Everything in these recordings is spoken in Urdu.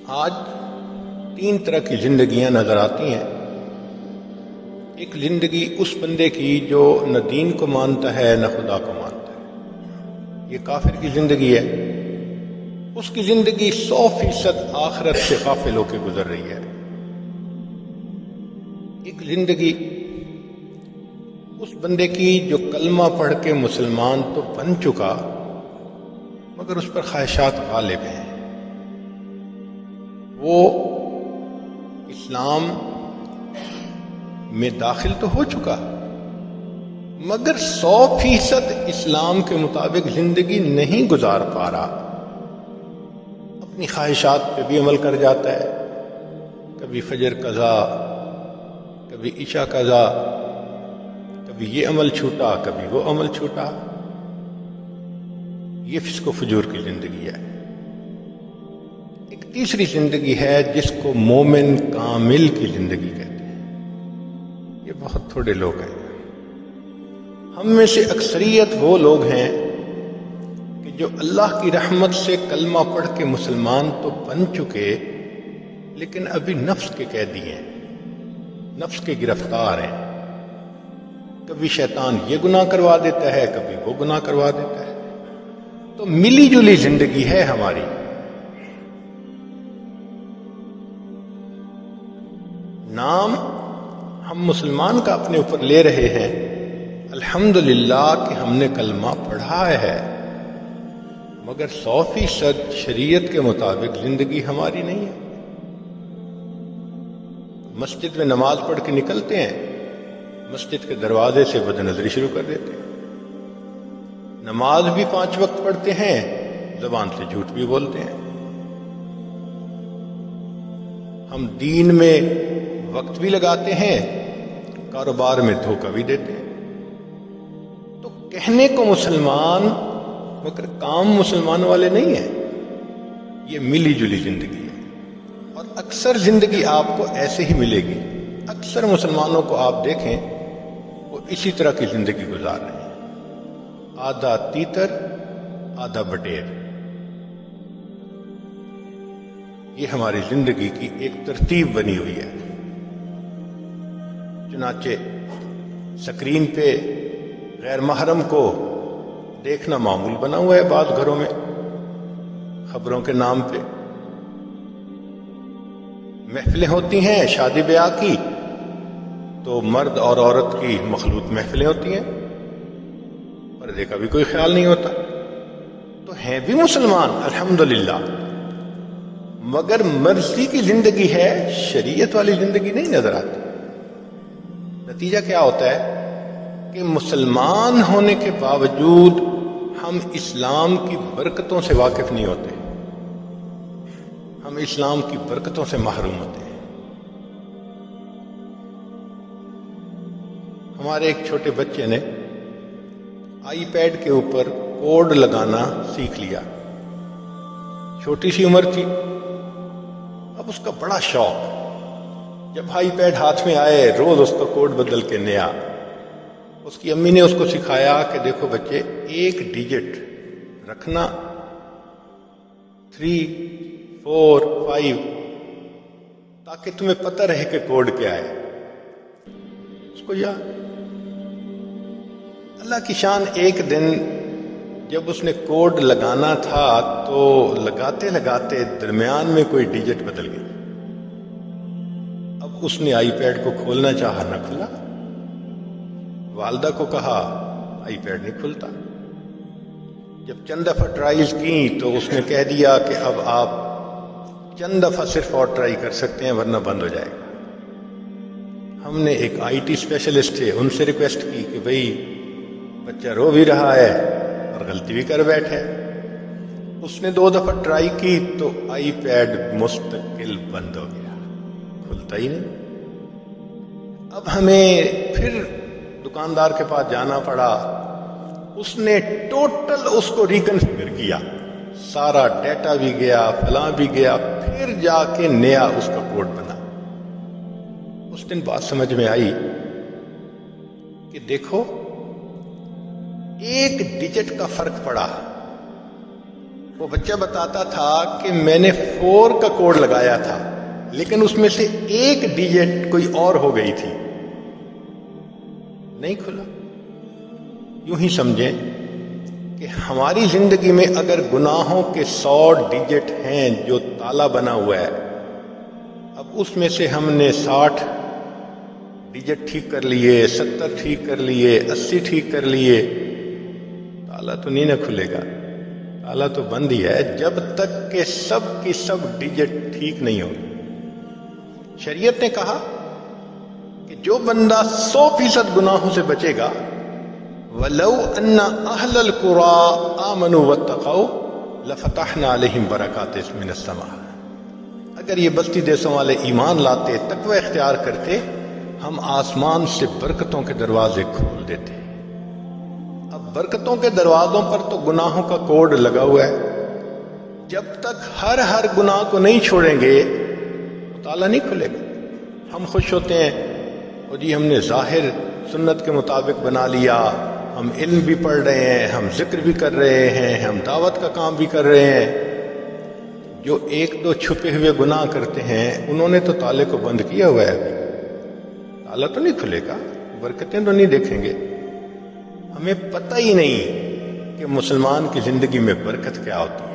آج تین طرح کی زندگیاں نظر آتی ہیں۔ ایک زندگی اس بندے کی جو نہ دین کو مانتا ہے نہ خدا کو مانتا ہے، یہ کافر کی زندگی ہے۔ اس کی زندگی 100% آخرت سے غافل ہو کے گزر رہی ہے۔ ایک زندگی اس بندے کی جو کلمہ پڑھ کے مسلمان تو بن چکا مگر اس پر خواہشات غالب ہیں۔ وہ اسلام میں داخل تو ہو چکا مگر 100% اسلام کے مطابق زندگی نہیں گزار پا رہا، اپنی خواہشات پہ بھی عمل کر جاتا ہے، کبھی فجر قضا، کبھی عشاء قضا، کبھی یہ عمل چھوٹا کبھی وہ عمل چھوٹا۔ یہ فسق و فجور کی زندگی ہے۔ ایک تیسری زندگی ہے جس کو مومن کامل کی زندگی کہتے ہیں۔ یہ بہت تھوڑے لوگ ہیں۔ ہم میں سے اکثریت وہ لوگ ہیں کہ جو اللہ کی رحمت سے کلمہ پڑھ کے مسلمان تو بن چکے لیکن ابھی نفس کے قیدی ہیں، نفس کے گرفتار ہیں۔ کبھی شیطان یہ گناہ کروا دیتا ہے، کبھی وہ گناہ کروا دیتا ہے۔ تو ملی جلی زندگی ہے ہماری۔ نام ہم مسلمان کا اپنے اوپر لے رہے ہیں، الحمدللہ کہ ہم نے کلمہ پڑھا ہے، مگر 100% شریعت کے مطابق زندگی ہماری نہیں ہے۔ مسجد میں نماز پڑھ کے نکلتے ہیں، مسجد کے دروازے سے بد نظری شروع کر دیتے ہیں۔ نماز بھی 5 وقت پڑھتے ہیں، زبان سے جھوٹ بھی بولتے ہیں۔ ہم دین میں وقت بھی لگاتے ہیں، کاروبار میں دھوکہ بھی دیتے ہیں۔ تو کہنے کو مسلمان مگر کام مسلمان والے نہیں ہیں۔ یہ ملی جلی زندگی ہے، اور اکثر زندگی آپ کو ایسے ہی ملے گی۔ اکثر مسلمانوں کو آپ دیکھیں وہ اسی طرح کی زندگی گزار رہے ہیں، آدھا تیتر آدھا بٹیر۔ یہ ہماری زندگی کی ایک ترتیب بنی ہوئی ہے۔ چنانچہ سکرین پہ غیر محرم کو دیکھنا معمول بنا ہوا ہے بعض گھروں میں، خبروں کے نام پہ محفلیں ہوتی ہیں شادی بیاہ کی، تو مرد اور عورت کی مخلوط محفلیں ہوتی ہیں، پردے کا بھی کوئی خیال نہیں ہوتا۔ تو ہیں بھی مسلمان الحمدللہ، مگر مرضی کی زندگی ہے، شریعت والی زندگی نہیں نظر آتی۔ نتیجہ کیا ہوتا ہے کہ مسلمان ہونے کے باوجود ہم اسلام کی برکتوں سے واقف نہیں ہوتے، ہم اسلام کی برکتوں سے محروم ہوتے ہیں۔ ہمارے ایک چھوٹے بچے نے آئی پیڈ کے اوپر کوڈ لگانا سیکھ لیا، چھوٹی سی عمر تھی، اب اس کا بڑا شوق، جب آئی پیڈ ہاتھ میں آئے روز اس کا کوڈ بدل کے نیا۔ اس کی امی نے اس کو سکھایا کہ دیکھو بچے، ایک ڈیجٹ رکھنا 3 4 5 تاکہ تمہیں پتہ رہے کہ کوڈ کیا ہے۔ اس کو یاد۔ اللہ کی شان، ایک دن جب اس نے کوڈ لگانا تھا تو لگاتے لگاتے درمیان میں کوئی ڈیجٹ بدل گئی۔ اب اس نے آئی پیڈ کو کھولنا چاہا، نہ کھلا۔ والدہ کو کہا آئی پیڈ نہیں کھلتا۔ جب چند دفعہ ٹرائیز کی تو اس نے کہہ دیا کہ اب آپ چند دفعہ صرف اور ٹرائی کر سکتے ہیں ورنہ بند ہو جائے گا۔ ہم نے ایک آئی ٹی اسپیشلسٹ تھے، ان سے ریکویسٹ کی کہ بھئی بچہ رو بھی رہا ہے اور غلطی بھی کر بیٹھے۔ اس نے 2 دفعہ ٹرائی کی تو آئی پیڈ مستقل بند ہو گیا، کھلتا ہی نہیں۔ اب ہمیں پھر دکاندار کے پاس جانا پڑا، اس نے ٹوٹل اس کو ریکنفیگر کیا، سارا ڈیٹا بھی گیا، فلاں بھی گیا، پھر جا کے نیا اس کا کوڈ بنا۔ اس دن بات سمجھ میں آئی کہ دیکھو، ایک ڈیجٹ کا فرق پڑا، وہ بچہ بتاتا تھا کہ میں نے 4 کا کوڈ لگایا تھا لیکن اس میں سے ایک ڈیجٹ کوئی اور ہو گئی تھی، نہیں کھلا۔ یوں ہی سمجھیں کہ ہماری زندگی میں اگر گناہوں کے 100 ڈیجٹ ہیں جو تالا بنا ہوا ہے، اب اس میں سے ہم نے 60 ڈیجٹ ٹھیک کر لیے، 70 ٹھیک کر لیے، 80 ٹھیک کر لیے، تالا تو نہیں نہ کھلے گا، تالا تو بند ہی ہے جب تک کہ سب کی سب ڈیجٹ ٹھیک نہیں ہو۔ شریعت نے کہا کہ جو بندہ 100% گناہوں سے بچے گا، وَلَوْ أَنَّ أَهْلَ الْقُرَىٰ آمَنُوا وَاتَّقَوْا لَفَتَحْنَا عَلَيْهِمْ بَرَكَاتٍ مِّنَ السَّمَاءِ، اگر یہ بستی دیسوں والے ایمان لاتے، تقوی اختیار کرتے، ہم آسمان سے برکتوں کے دروازے کھول دیتے۔ اب برکتوں کے دروازوں پر تو گناہوں کا کوڈ لگا ہوا ہے، جب تک ہر گناہ کو نہیں چھوڑیں گے تالا نہیں کھلے گا۔ ہم خوش ہوتے ہیں اور جی ہم نے ظاہر سنت کے مطابق بنا لیا، ہم علم بھی پڑھ رہے ہیں، ہم ذکر بھی کر رہے ہیں، ہم دعوت کا کام بھی کر رہے ہیں۔ جو 1-2 چھپے ہوئے گناہ کرتے ہیں انہوں نے تو تالے کو بند کیا ہوا ہے، تالا تو نہیں کھلے گا، برکتیں تو نہیں دیکھیں گے۔ ہمیں پتہ ہی نہیں کہ مسلمان کی زندگی میں برکت کیا ہوتی ہے۔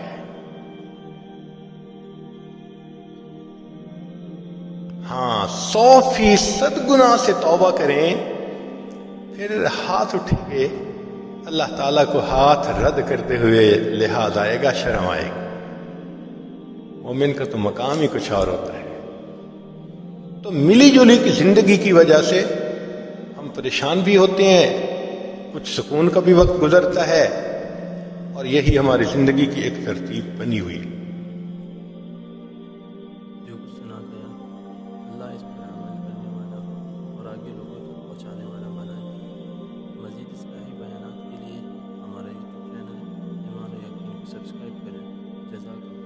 ہاں 100% گناہ سے توبہ کریں، پھر ہاتھ اٹھیں گے، اللہ تعالیٰ کو ہاتھ رد کرتے ہوئے لحاظ آئے گا، شرم آئے گی۔ مومن کا تو مقام ہی کچھ اور ہوتا ہے۔ تو ملی جلی کی زندگی کی وجہ سے ہم پریشان بھی ہوتے ہیں، کچھ سکون کا بھی وقت گزرتا ہے، اور یہی ہماری زندگی کی ایک ترتیب بنی ہوئی۔ جو کچھ سنا گیا اللہ اس پر عمل کرنے والا اور آگے لوگوں تک پہنچانے والا بنائے۔ مزید اصلاحی بیانات کے لیے ہمارا یوٹیوب چینل ایمان و یقین کو سبسکرائب کریں۔ جزاک اللہ۔